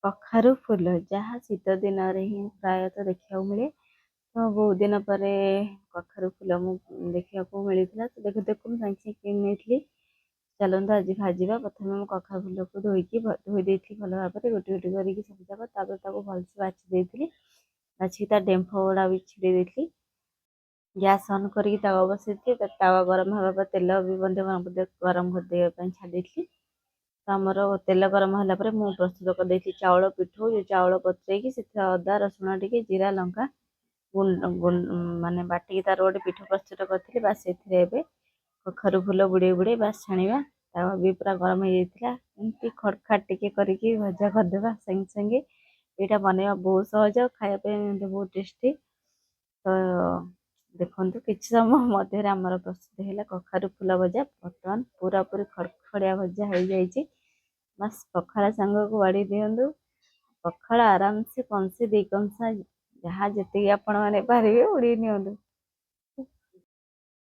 कखारु फूल जहाँ शीत दिन ही प्रायतः देखा मिले। तो बहुत दिन पर कखारु फूल देखा मिलता तो देखो देखो मुझे सागे किन नहीं। चलते आज भाजा प्रथम मैं कखारु फूल को धोई देती भल भाव में गोटे गोटे करके सब जाक भलसे बाछि देती। बाछी डेम्फ गुड़ा भी छिड़े देती। गैस ऑन करके तावा बसई तावा गरम हाँ पर तेल भी गरम कर देवाई छाड़ी। तो आमर तेल गरम है मुझे प्रस्तुत कर चाउल पिठू जो चाउल बतरेकी से अदा रसुण टे जीरा लंका माने बाटिकी तार गोटे पिठ प्रस्तुत करी बास से कखारु फूल बुड़े बुड़े बास छाणा तावा भी पूरा गरम हो जाता। एमती खटखाट टिके करके भजा करदे संगे संगे यहाँ बनवा बहुत सहज खायापी बहुत टेस्टी। तो देखु किसी समय मध्य आमर प्रस्तुत है कखारु फूल भजा बर्तमान पूरा पूरी खड़खड़िया भजा हो जाए। बस पखाड़ सांग को बाड़ी दिंतु पखाड़ आराम से कंसे दी कंसा जहाँ जी आपण मैंने पारे उड़ी नि।